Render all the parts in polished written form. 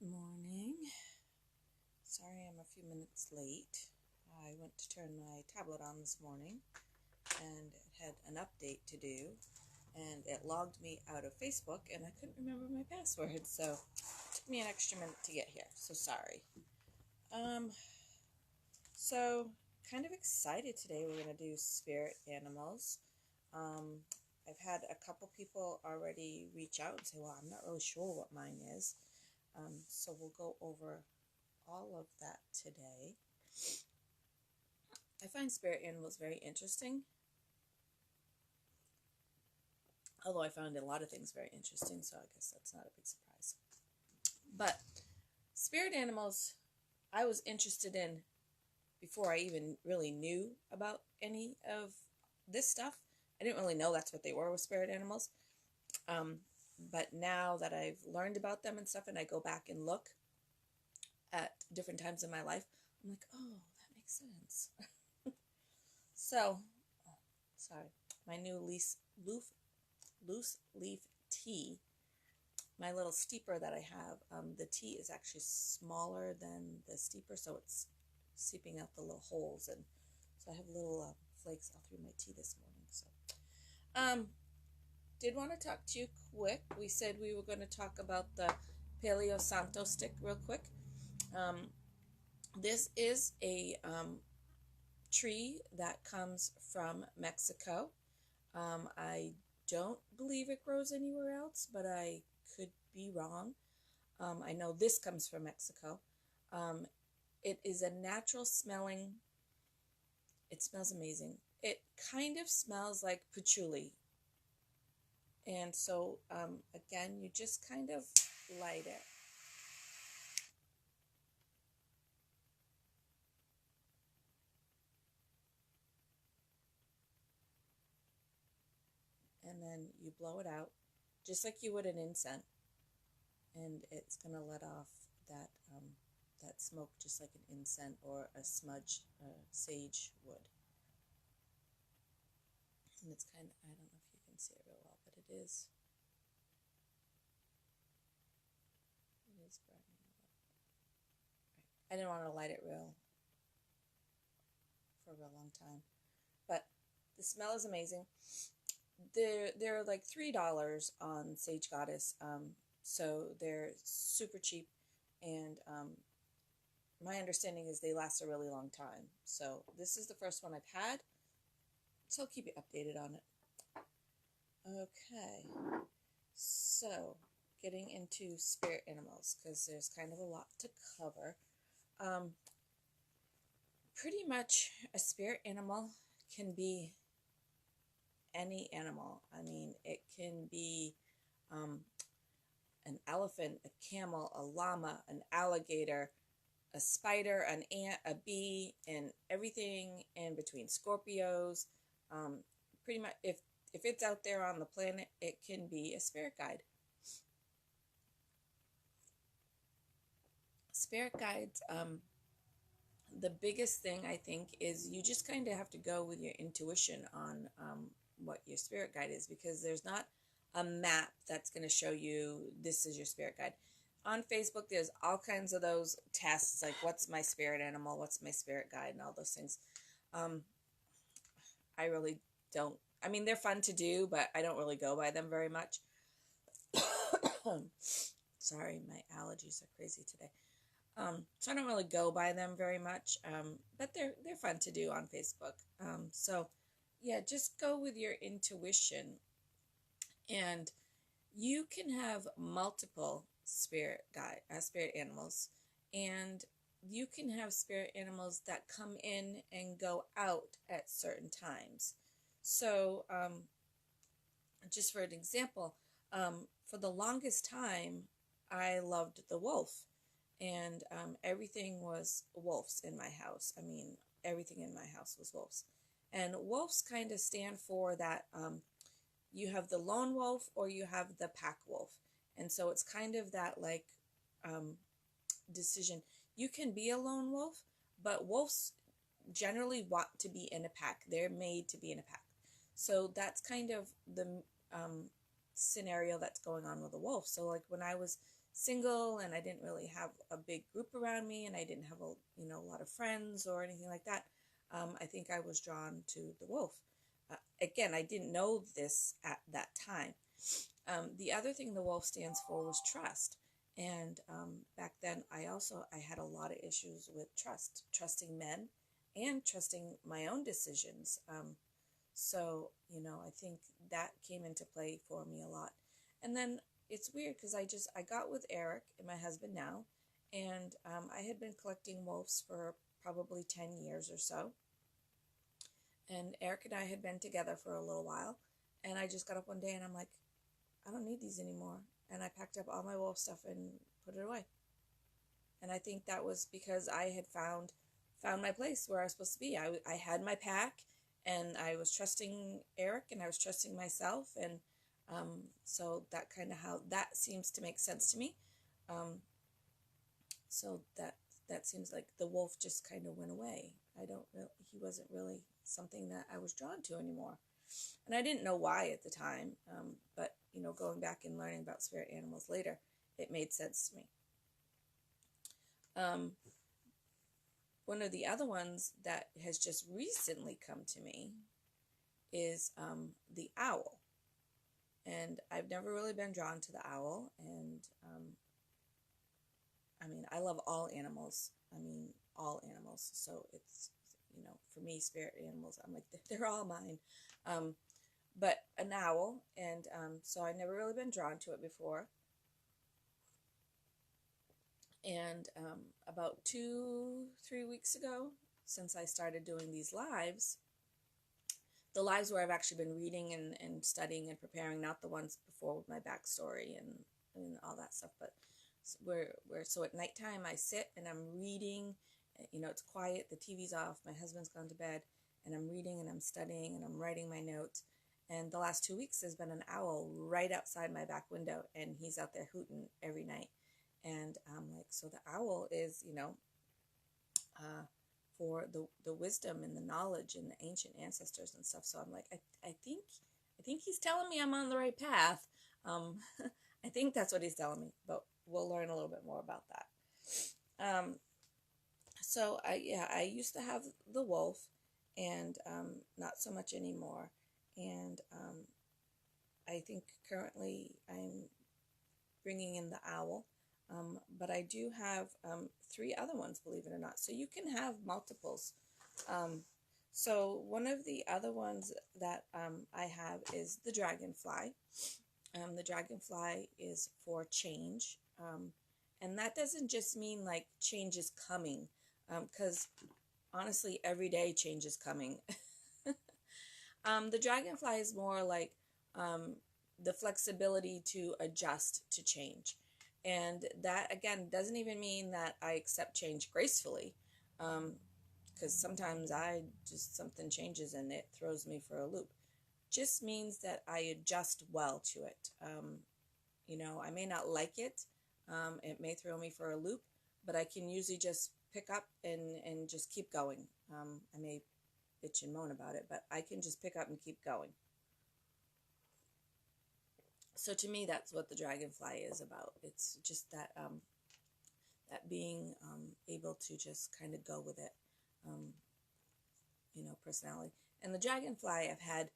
Good morning. Sorry I'm a few minutes late. I went to turn my tablet on this morning and it had an update to do and it logged me out of Facebook and I couldn't remember my password, so it took me an extra minute to get here, so sorry. So kind of excited today. We're going to do spirit animals. I've had a couple people already reach out and say, well, I'm not really sure what mine is. So we'll go over all of that today. I find spirit animals very interesting, although I found a lot of things very interesting, so I guess that's not a big surprise. But spirit animals I was interested in before I even really knew about any of this stuff. I didn't really know that's what they were with spirit animals. But now that I've learned about them and stuff, and I go back and look at different times in my life, I'm like, oh, that makes sense. So, sorry, my new loose leaf tea, my little steeper that I have, the tea is actually smaller than the steeper, so it's seeping out the little holes, and so I have little flakes all through my tea this morning. So, did want to talk to you quick. We said we were going to talk about the Paleo Santo stick real quick. This is a tree that comes from Mexico. I don't believe it grows anywhere else, but I could be wrong. I know this comes from Mexico. It is a natural smelling, it smells amazing. It kind of smells like patchouli. And so, again, you just kind of light it. And then you blow it out, just like you would an incense. And it's going to let off that that smoke just like an incense or a smudge sage would. And it's kind of, I don't know if you can see it real well, but it is burning a little. Right. I didn't want to light it for a real long time, but the smell is amazing. They're like $3 on Sage Goddess, so they're super cheap, and my understanding is they last a really long time. So this is the first one I've had, so I'll keep you updated on it. Okay, so getting into spirit animals, because there's kind of a lot to cover. Pretty much a spirit animal can be any animal. I mean, it can be an elephant, a camel, a llama, an alligator, a spider, an ant, a bee, and everything in between. Scorpios. Pretty much, if it's out there on the planet, it can be a spirit guide. Spirit guides, the biggest thing I think is you just kind of have to go with your intuition on what your spirit guide is, because there's not a map that's going to show you this is your spirit guide. On Facebook, there's all kinds of those tests, like what's my spirit animal, what's my spirit guide, and all those things. I really don't, I mean, they're fun to do, but I don't really go by them very much. Sorry, my allergies are crazy today. So I don't really go by them very much, but they're fun to do on Facebook. So yeah, just go with your intuition, and you can have multiple spirit animals, and you can have spirit animals that come in and go out at certain times. So just for an example, for the longest time, I loved the wolf. And everything was wolves in my house. I mean, everything in my house was wolves. And wolves kind of stand for that you have the lone wolf or you have the pack wolf. And so it's kind of that like decision. You can be a lone wolf, but wolves generally want to be in a pack. They're made to be in a pack. So that's kind of the scenario that's going on with a wolf. So like when I was single and I didn't really have a big group around me and I didn't have a lot of friends or anything like that, I think I was drawn to the wolf. Again, I didn't know this at that time. The other thing the wolf stands for was trust. And back then, I had a lot of issues with trusting men and trusting my own decisions. So, I think that came into play for me a lot. And then it's weird because I got with Eric and my husband now, and I had been collecting wolves for probably 10 years or so. And Eric and I had been together for a little while, and I just got up one day and I'm like, I don't need these anymore. And I packed up all my wolf stuff and put it away. And I think that was because I had found my place where I was supposed to be. I had my pack, and I was trusting Eric, and I was trusting myself, and so that kind of how that seems to make sense to me. So that seems like the wolf just kind of went away. He wasn't really something that I was drawn to anymore. And I didn't know why at the time, but going back and learning about spirit animals later, it made sense to me. One of the other ones that has just recently come to me is the owl. And I've never really been drawn to the owl. And I love all animals. All animals. So it's, for me, spirit animals, I'm like, they're all mine. But an owl. And so I've never really been drawn to it before. And about 2-3 weeks ago, since I started doing these lives, the lives where I've actually been reading and studying and preparing, not the ones before with my backstory and all that stuff, but so at nighttime I sit and I'm reading, it's quiet, the TV's off, my husband's gone to bed, and I'm reading and I'm studying and I'm writing my notes. And the last 2 weeks there's been an owl right outside my back window, and he's out there hooting every night. And I'm like, so the owl is, for the wisdom and the knowledge and the ancient ancestors and stuff. So I'm like, I think he's telling me I'm on the right path. I think that's what he's telling me, but we'll learn a little bit more about that. So I used to have the wolf, and not so much anymore. And I think currently I'm bringing in the owl. But I do have 3 other ones, believe it or not. So you can have multiples. So one of the other ones that I have is the dragonfly. The dragonfly is for change. And that doesn't just mean like change is coming, because honestly, every day change is coming. The dragonfly is more like the flexibility to adjust to change. And that, again, doesn't even mean that I accept change gracefully, because sometimes something changes and it throws me for a loop. Just means that I adjust well to it. I may not like it. It may throw me for a loop, but I can usually just pick up and just keep going. I may bitch and moan about it, but I can just pick up and keep going. So to me, that's what the dragonfly is about. It's just that being able to just kind of go with it, personality. And the dragonfly I've had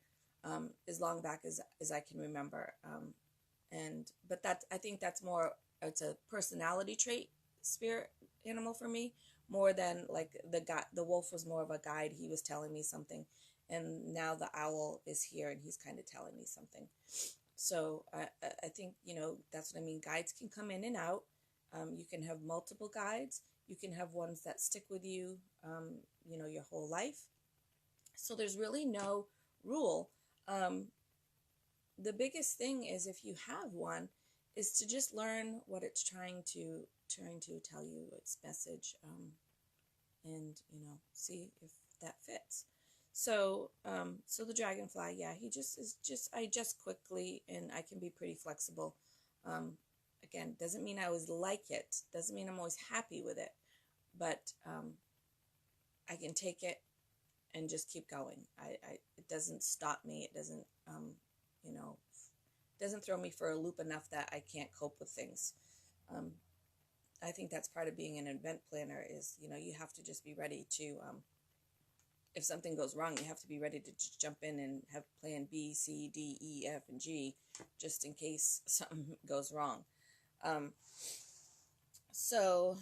as long back as I can remember. But I think that's more, it's a personality trait, spirit animal for me, more than like the wolf was more of a guide. He was telling me something, and now the owl is here and he's kind of telling me something. So I think, that's what I mean. Guides can come in and out. You can have multiple guides. You can have ones that stick with you, your whole life. So there's really no rule. The biggest thing is, if you have one, is to just learn what it's trying to tell you, its message, and see if that fits. So the dragonfly, yeah, I adjust quickly, and I can be pretty flexible. Again, doesn't mean I always like it, doesn't mean I'm always happy with it, but I can take it and just keep going. It doesn't stop me. It doesn't, doesn't throw me for a loop enough that I can't cope with things. I think that's part of being an event planner is, you know, you have to just be ready to, if something goes wrong, you have to be ready to just jump in and have plan B, C, D, E, F, and G, just in case something goes wrong. So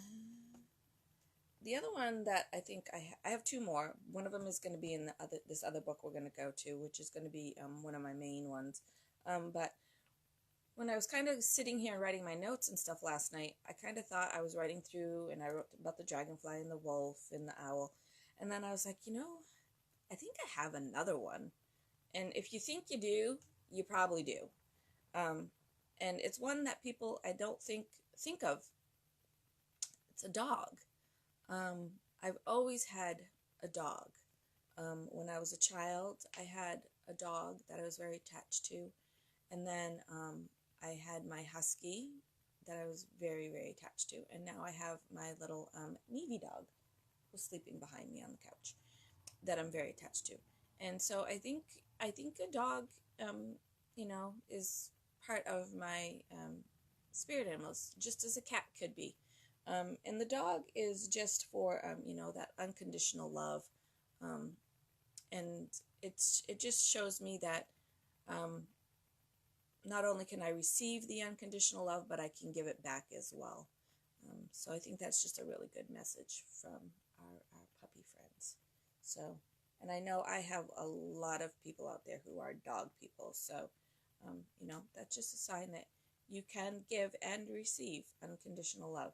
the other one that I think I have two more. One of them is going to be in this other book we're going to go to, which is going to be one of my main ones. But when I was kind of sitting here writing my notes and stuff last night, I kind of thought I was writing through, and I wrote about the dragonfly and the wolf and the owl. And then I was like, you know, I think I have another one. And if you think you do, you probably do. And it's one that people I don't think of. It's a dog. I've always had a dog. When I was a child, I had a dog that I was very attached to. And then I had my husky that I was very, very attached to. And now I have my little Navy dog who's sleeping behind me on the couch that I'm very attached to. And so I think a dog, you know, is part of my spirit animals, just as a cat could be. And the dog is just for, you know, that unconditional love. And it just shows me that not only can I receive the unconditional love, but I can give it back as well. So I think that's just a really good message from our puppy friends. So, and I know I have a lot of people out there who are dog people. So, you know, that's just a sign that you can give and receive unconditional love.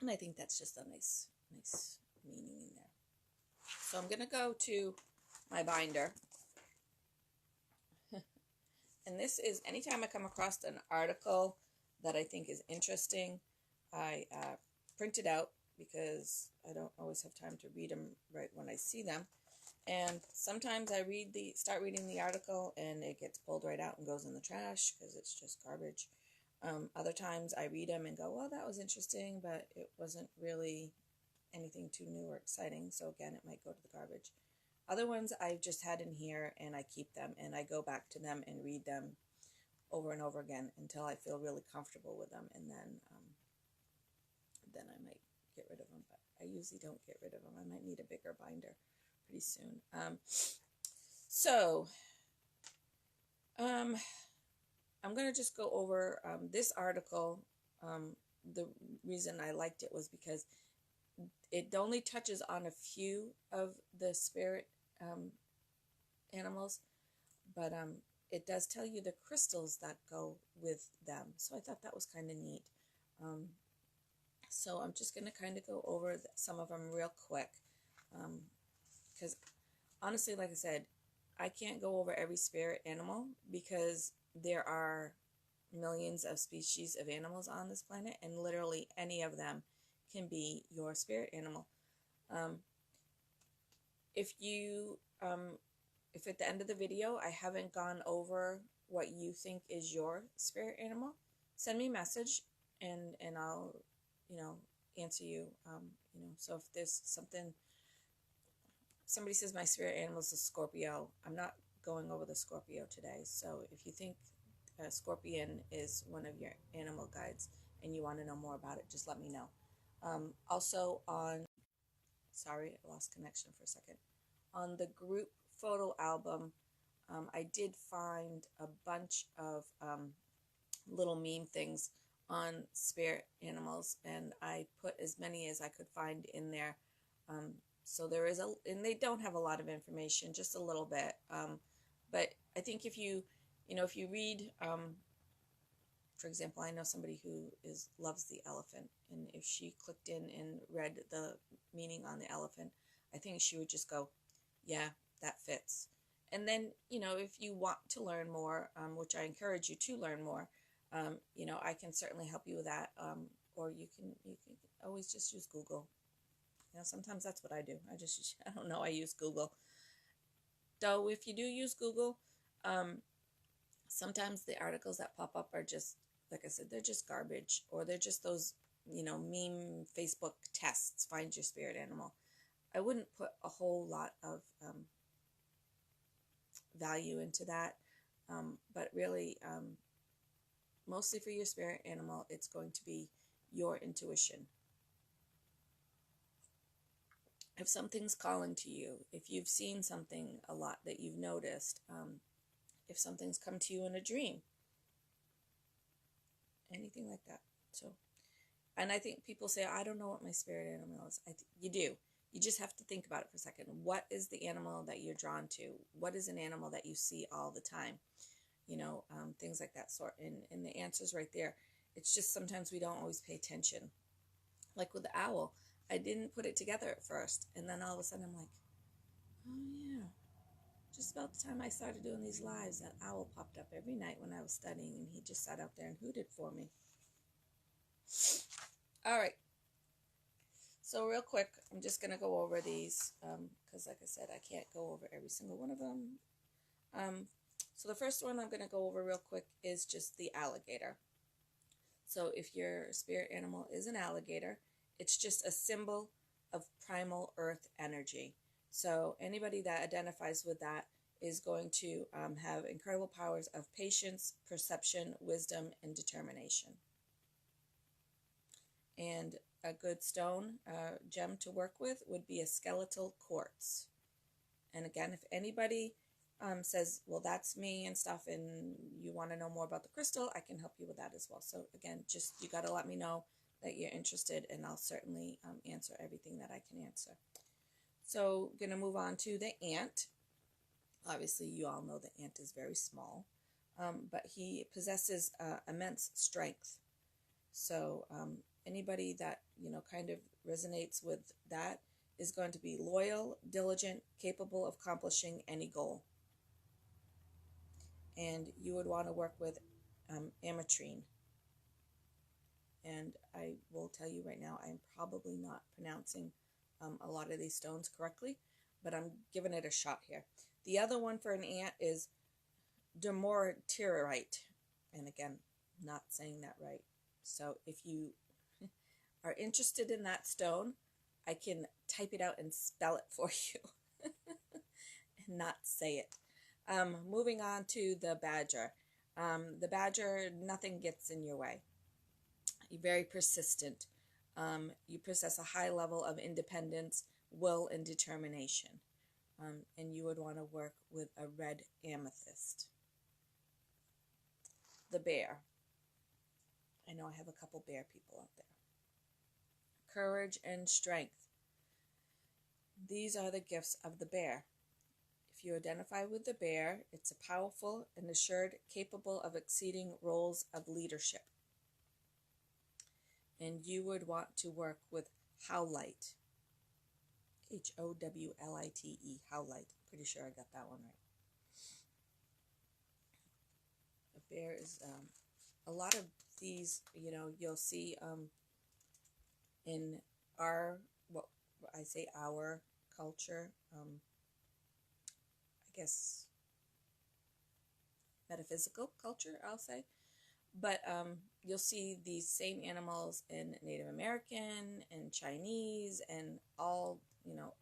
And I think that's just a nice meaning in there. So I'm going to go to my binder. And this is, anytime I come across an article that I think is interesting, I print it out because I don't always have time to read them right when I see them. And sometimes I start reading the article and it gets pulled right out and goes in the trash because it's just garbage. Other times I read them and go, well, that was interesting, but it wasn't really anything too new or exciting. So again, it might go to the garbage. Other ones I've just had in here and I keep them and I go back to them and read them over and over again until I feel really comfortable with them. And then I might get rid of them, but I usually don't get rid of them. I might need a bigger binder pretty soon. I'm going to just go over this article. The reason I liked it was because it only touches on a few of the spirit animals, but it does tell you the crystals that go with them. So I thought that was kind of neat. So I'm just going to kind of go over some of them real quick. Because honestly, like I said, I can't go over every spirit animal because there are millions of species of animals on this planet, and literally any of them can be your spirit animal. If at the end of the video I haven't gone over what you think is your spirit animal, send me a message and I'll, you know, answer you. You know, so if there's something, somebody says my spirit animal is a Scorpio, I'm not going over the Scorpio today. So if you think a scorpion is one of your animal guides and you want to know more about it, just let me know. Also sorry, I lost connection for a second. On the group photo album, I did find a bunch of little meme things on spirit animals, and I put as many as I could find in there. So there is and they don't have a lot of information, just a little bit. But I think if you read, for example, I know somebody who loves the elephant, and if she clicked in and read the meaning on the elephant, I think she would just go, yeah, that fits. And then, you know, if you want to learn more, which I encourage you to learn more, you know, I can certainly help you with that. Or you can always just use Google. You know, sometimes that's what I do. I don't know, I use Google. Though if you do use Google, sometimes the articles that pop up are just, like I said, they're just garbage, or they're just those, you know, meme Facebook tests, find your spirit animal. I wouldn't put a whole lot of value into that. But really, mostly for your spirit animal, it's going to be your intuition. If something's calling to you, if you've seen something a lot that you've noticed, if something's come to you in a dream, anything like that. So, and I think people say, I don't know what my spirit animal is. You do. You just have to think about it for a second. What is the animal that you're drawn to? What is an animal that you see all the time? You know, things like that sort. And the answer's right there. It's just sometimes we don't always pay attention. Like with the owl, I didn't put it together at first. And then all of a sudden I'm like, oh yeah. Just about the time I started doing these lives, that owl popped up every night when I was studying, and he just sat out there and hooted for me. All right. So real quick, I'm just going to go over these because, like I said, I can't go over every single one of them. So the first one I'm going to go over real quick is just the alligator. So if your spirit animal is an alligator, it's just a symbol of primal earth energy. So anybody that identifies with that is going to have incredible powers of patience, perception, wisdom, and determination. And a good stone gem to work with would be a skeletal quartz. And again, if anybody says, well, that's me and stuff, and you want to know more about the crystal, I can help you with that as well. So again, just you got to let me know that you're interested, and I'll certainly answer everything that I can answer. So going to move on to the ant. Obviously, you all know the ant is very small, but he possesses immense strength. So anybody that, you know, kind of resonates with that is going to be loyal, diligent, capable of accomplishing any goal. And you would want to work with ametrine. And I will tell you right now, I'm probably not pronouncing a lot of these stones correctly, but I'm giving it a shot here. The other one for an ant is dumortierite. And again, not saying that right. So if you are interested in that stone, I can type it out and spell it for you and not say it. Moving on to the badger. The badger, nothing gets in your way. You're very persistent. You possess a high level of independence, will, and determination. And you would want to work with a red amethyst. The bear. I know I have a couple bear people out there. Courage and strength. These are the gifts of the bear. If you identify with the bear, it's a powerful and assured, capable of exceeding roles of leadership. And you would want to work with Howlite. Howlite. Howlite. Pretty sure I got that one right. The bear is a lot of these, you know, you'll see in our, what I say our culture, I guess metaphysical culture, I'll say. But you'll see these same animals in Native American and Chinese and all, you know,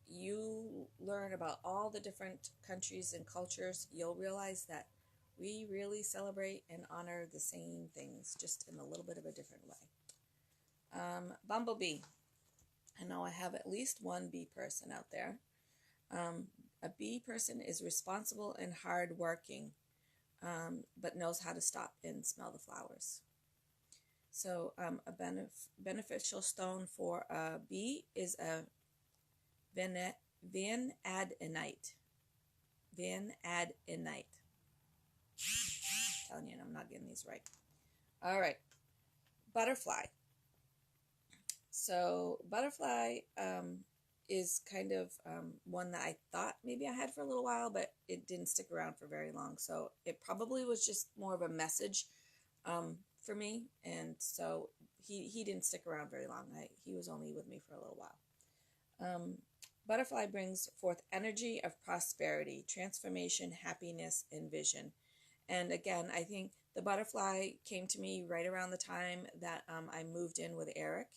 you learn about all the different countries and cultures, you'll realize that we really celebrate and honor the same things, just in a little bit of a different way. Bumblebee. I know I have at least one bee person out there. A bee person is responsible and hardworking, but knows how to stop and smell the flowers. So a beneficial stone for a bee is a vanadinite. Vanadinite. Telling you, I'm not getting these right. All right. Butterfly. So butterfly is kind of one that I thought maybe I had for a little while, but it didn't stick around for very long. So it probably was just more of a message for me. And so he didn't stick around very long. He was only with me for a little while. Butterfly brings forth energy of prosperity, transformation, happiness, and vision. And again, I think the butterfly came to me right around the time that I moved in with Eric.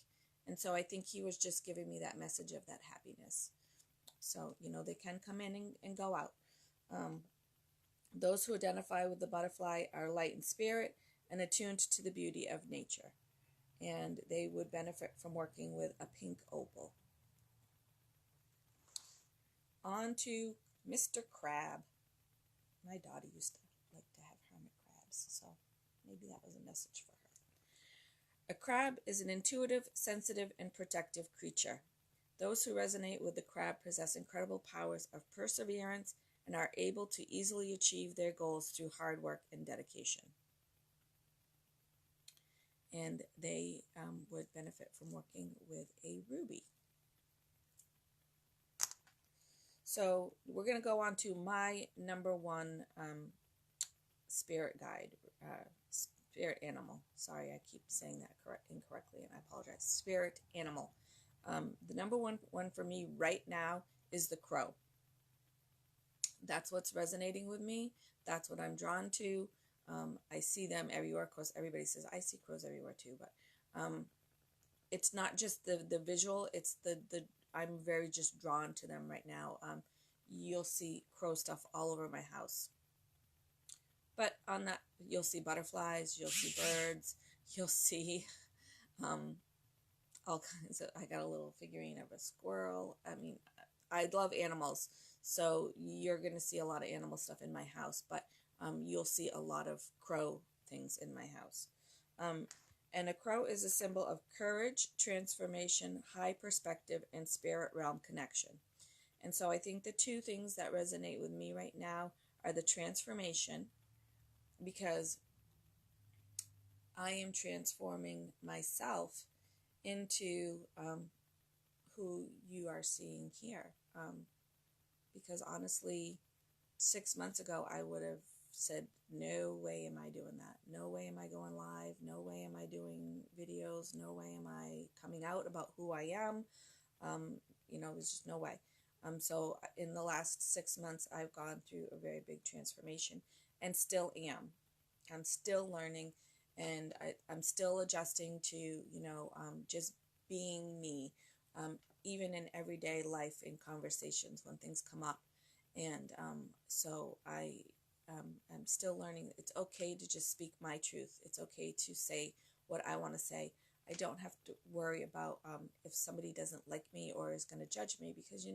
And so I think he was just giving me that message of that happiness. So, you know, they can come in and go out. Those who identify with the butterfly are light in spirit and attuned to the beauty of nature. And they would benefit from working with a pink opal. On to Mr. Crab. My daughter used to like to have hermit crabs, so maybe that was a message for her. A crab is an intuitive, sensitive, and protective creature. Those who resonate with the crab possess incredible powers of perseverance and are able to easily achieve their goals through hard work and dedication. And they would benefit from working with a ruby. So we're going to go on to my number one spirit guide, spirit animal. Sorry, I keep saying that incorrectly, and I apologize. Spirit animal. The number one for me right now is the crow. That's what's resonating with me. That's what I'm drawn to. I see them everywhere. Of course, everybody says I see crows everywhere too, but it's not just the visual. It's the I'm very just drawn to them right now. You'll see crow stuff all over my house. But on that, you'll see butterflies, you'll see birds, you'll see all kinds of, I got a little figurine of a squirrel. I mean, I love animals, so you're going to see a lot of animal stuff in my house, but you'll see a lot of crow things in my house. And a crow is a symbol of courage, transformation, high perspective, and spirit realm connection. And so I think the two things that resonate with me right now are the transformation, because I am transforming myself into who you are seeing here. Because honestly, 6 months ago, I would have said, no way am I doing that. No way am I going live. No way am I doing videos. No way am I coming out about who I am. There's just no way. So in the last 6 months, I've gone through a very big transformation and still am. I'm still learning, and I'm still adjusting to, just being me, even in everyday life, in conversations when things come up. And so I'm still learning. It's okay to just speak my truth. It's okay to say what I want to say. I don't have to worry about if somebody doesn't like me or is going to judge me, because,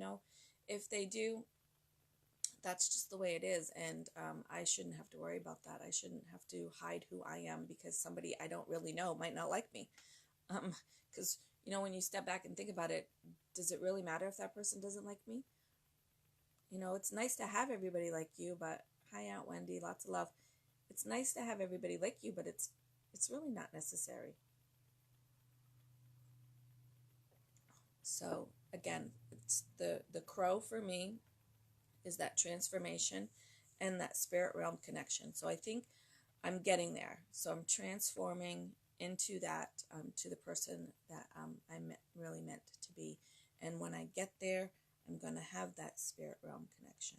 if they do, that's just the way it is. And I shouldn't have to worry about that. I shouldn't have to hide who I am because somebody I don't really know might not like me. Because, when you step back and think about it, does it really matter if that person doesn't like me? It's nice to have everybody like you, but hi, Aunt Wendy, lots of love. It's nice to have everybody like you, but it's really not necessary. So again, it's the crow for me is that transformation and that spirit realm connection. So I think I'm getting there. So I'm transforming into that, to the person that I'm really meant to be. And when I get there, I'm going to have that spirit realm connection.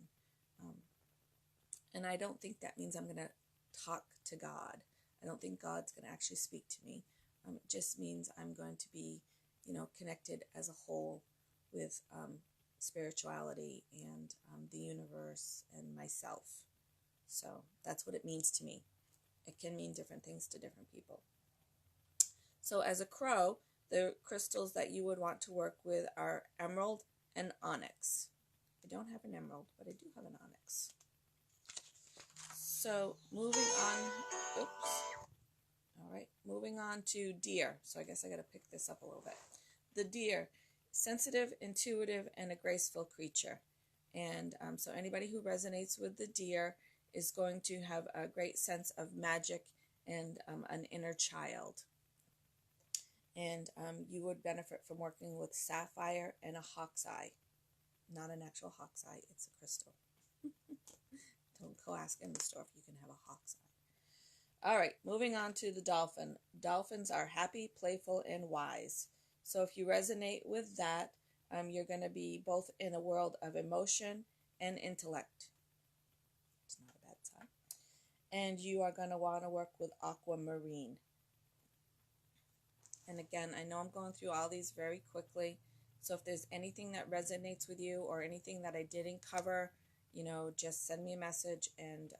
And I don't think that means I'm going to talk to God. I don't think God's going to actually speak to me. It just means I'm going to be, connected as a whole with spirituality and the universe and myself. So that's what it means to me. It can mean different things to different people. So as a crow, the crystals that you would want to work with are emerald and onyx. I don't have an emerald, but I do have an onyx. So moving on, moving on to deer. So I guess I got to pick this up a little bit. The deer, sensitive, intuitive, and a graceful creature. And so anybody who resonates with the deer is going to have a great sense of magic and an inner child. And you would benefit from working with sapphire and a hawk's eye. Not an actual hawk's eye, it's a crystal. Don't go ask in the store if you can have a hawk's eye. All right, moving on to the dolphin. Dolphins are happy, playful, and wise. So if you resonate with that, you're going to be both in a world of emotion and intellect. It's not a bad sign. And you are going to want to work with aquamarine. And again, I know I'm going through all these very quickly. So if there's anything that resonates with you or anything that I didn't cover, just send me a message, and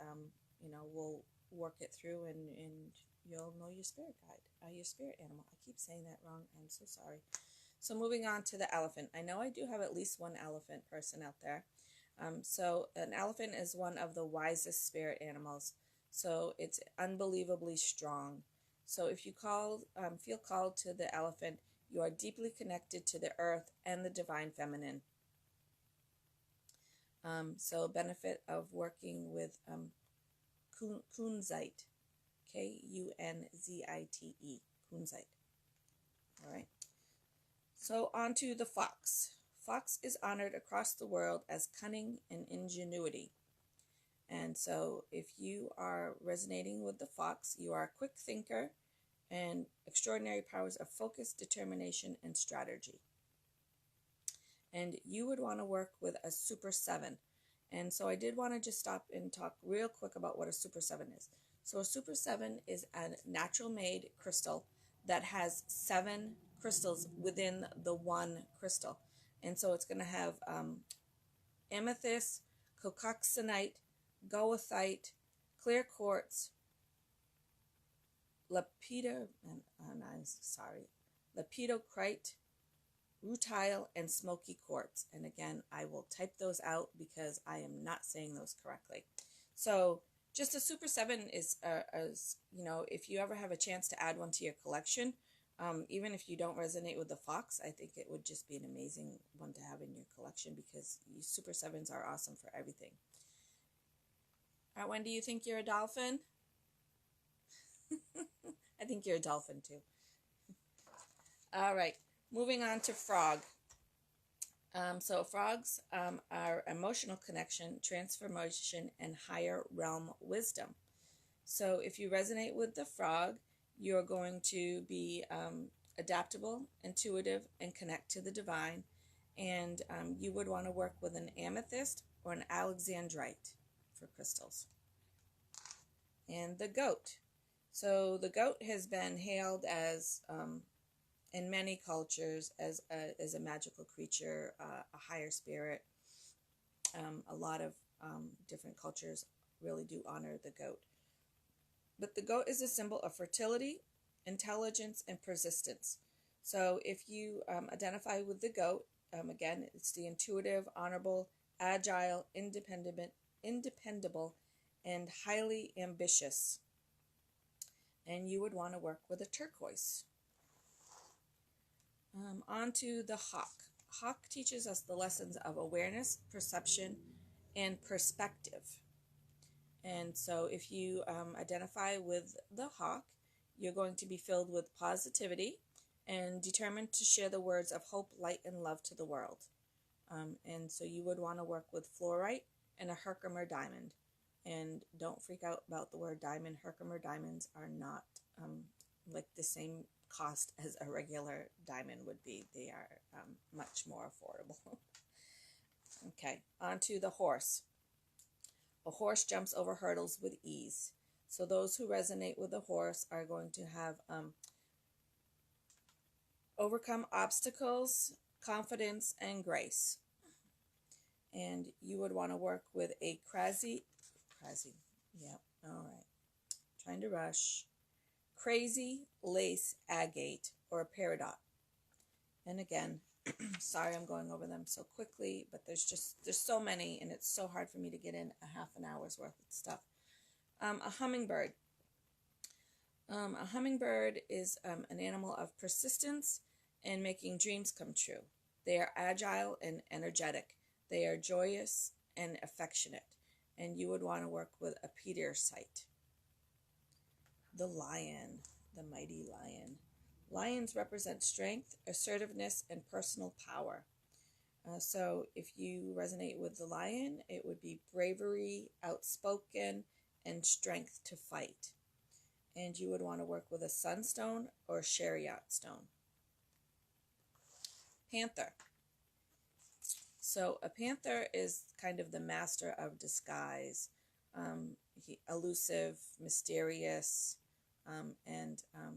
we'll work it through, and you'll know your spirit guide, your spirit animal. I keep saying that wrong. I'm so sorry. So moving on to the elephant. I know I do have at least one elephant person out there. So an elephant is one of the wisest spirit animals. So it's unbelievably strong. So if you feel called to the elephant, you are deeply connected to the earth and the divine feminine. So benefit of working with Kunzite, Kunzite, Kunzite. All right. So on to the fox. Fox is honored across the world as cunning and ingenuity. And so if you are resonating with the fox, you are a quick thinker and extraordinary powers of focus, determination, and strategy. And you would want to work with a Super 7. And so I did want to just stop and talk real quick about what a Super 7 is. So a Super 7 is a natural made crystal that has 7 crystals within the one crystal. And so it's going to have amethyst, cocoxanite, goethite, clear quartz, lepidocrite, rutile, and smoky quartz. And again, I will type those out because I am not saying those correctly. So just a Super 7 is, if you ever have a chance to add one to your collection, even if you don't resonate with the fox, I think it would just be an amazing one to have in your collection, because Super 7s are awesome for everything. All right, Wendy, you think you're a dolphin? I think you're a dolphin too. All right, moving on to frog. So frogs are emotional connection, transformation, and higher realm wisdom. So if you resonate with the frog, you're going to be adaptable, intuitive, and connect to the divine. And you would want to work with an amethyst or an alexandrite for crystals. And the goat. So the goat has been hailed as, in many cultures, as a magical creature, a higher spirit. A lot of different cultures really do honor the goat. But the goat is a symbol of fertility, intelligence, and persistence. So if you identify with the goat, again, it's the intuitive, honorable, agile, independable, and highly ambitious. And you would want to work with a turquoise. On to the hawk. Hawk teaches us the lessons of awareness, perception, and perspective. And so if you identify with the hawk, you're going to be filled with positivity and determined to share the words of hope, light, and love to the world. And so you would want to work with fluorite and a Herkimer diamond. And don't freak out about the word diamond. Herkimer diamonds are not like the same cost as a regular diamond would be. They are much more affordable. Okay, on to the horse. A horse jumps over hurdles with ease. So those who resonate with the horse are going to have overcome obstacles, confidence, and grace. And you would want to work with a crazy, all right, trying to rush, crazy lace agate, or a peridot. And again, sorry I'm going over them so quickly, but there's so many, and it's so hard for me to get in a half an hour's worth of stuff. A hummingbird. A hummingbird is an animal of persistence and making dreams come true. They are agile and energetic. They are joyous and affectionate. And you would want to work with a Pedersite. The lion, the mighty lion. Lions represent strength, assertiveness, and personal power. So if you resonate with the lion, it would be bravery, outspoken, and strength to fight. And you would want to work with a sunstone or a chariot stone. Panther. So a panther is kind of the master of disguise. Elusive, mysterious,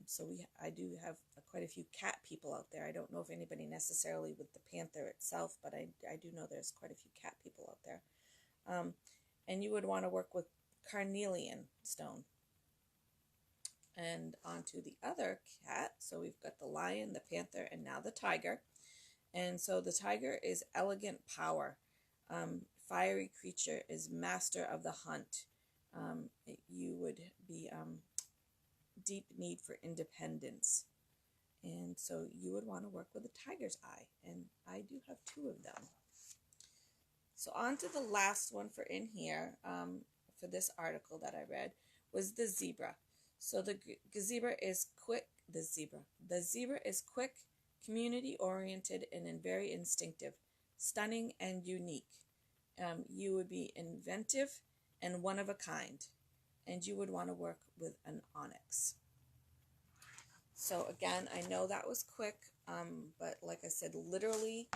so I do have quite a few cat people out there. I don't know if anybody necessarily with the panther itself, but I do know there's quite a few cat people out there. And you would want to work with carnelian stone. And onto the other cat. So we've got the lion, the panther, and now the tiger. And so the tiger is elegant power. Fiery creature is master of the hunt. You would be deep need for independence. And so you would want to work with a tiger's eye. And I do have 2 of them. So on to the last one for in here, for this article that I read, was the zebra. So the zebra is quick. The zebra is quick, community-oriented, and very instinctive, stunning and unique. You would be inventive and one of a kind, and you would want to work with an onyx. So again, I know that was quick, but like I said, literally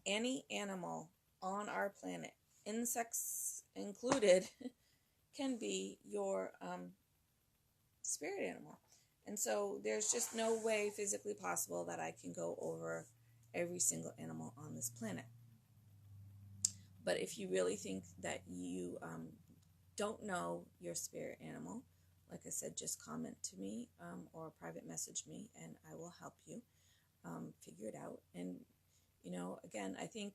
any animal on our planet, insects included, can be your spirit animal. And so there's just no way physically possible that I can go over every single animal on this planet. But if you really think that you don't know your spirit animal, like I said, just comment to me or private message me, and I will help you figure it out. And, you know, again, I think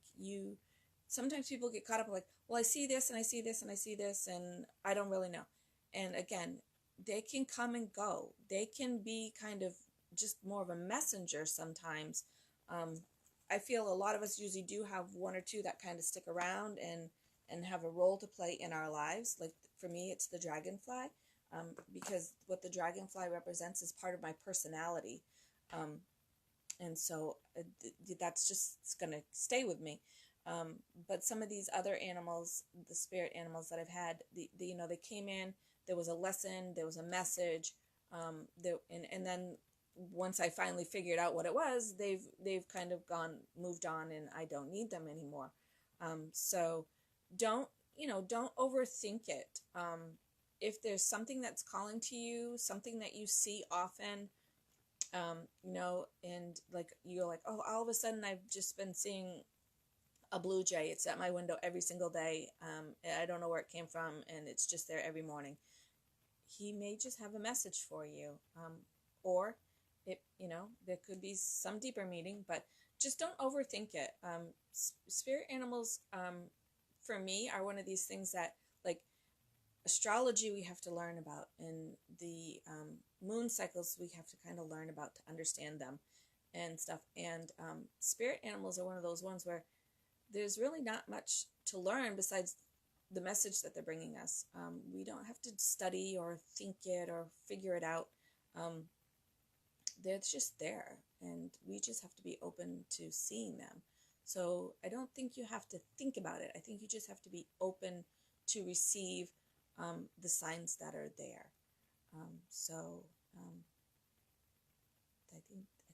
sometimes people get caught up like, well, I see this and I see this and I see this and I don't really know. And again, they can come and go. They can be kind of just more of a messenger sometimes. I feel a lot of us usually do have 1 or 2 that kind of stick around and have a role to play in our lives. Like for me, it's the dragonfly, because what the dragonfly represents is part of my personality. And so that's just going to stay with me. But some of these other animals, the spirit animals that I've had, you know, they came in, there was a lesson, there was a message, and then once I finally figured out what it was, they've kind of moved on, and I don't need them anymore. So don't overthink it. If there's something that's calling to you, something that you see often, you know, and like you're like, oh, all of a sudden I've just been seeing a blue jay. It's at my window every single day. I don't know where it came from, and it's just there every morning. He may just have a message for you, or it, you know, there could be some deeper meaning, but just don't overthink it. Spirit animals, for me, are one of these things that, like, astrology we have to learn about, and the moon cycles we have to kind of learn about to understand them and stuff. And spirit animals are one of those ones where there's really not much to learn besides the message that they're bringing us. We don't have to study or think it or figure it out. They're just there, and we just have to be open to seeing them. So I don't think you have to think about it. I think you just have to be open to receive the signs that are there. I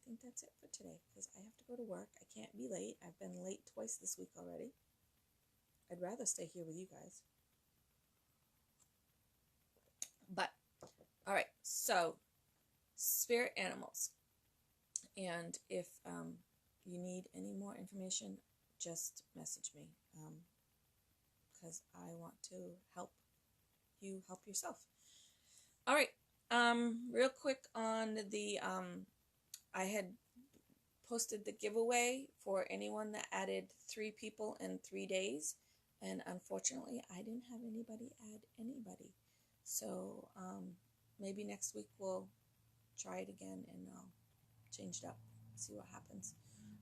think that's it for today, because I have to go to work. I can't be late. I've been late twice this week already. I'd rather stay here with you guys. But, all right, so spirit animals. And if you need any more information, just message me, because I want to help you help yourself. All right, real quick on the, I had posted the giveaway for anyone that added 3 people in 3 days. And unfortunately, I didn't have anybody add anybody. So maybe next week we'll try it again, and I'll change it up, see what happens.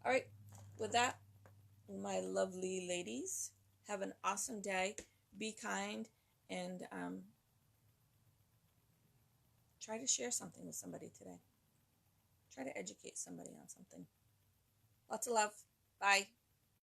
All right, with that, my lovely ladies, have an awesome day. Be kind, and try to share something with somebody today. Try to educate somebody on something. Lots of love. Bye.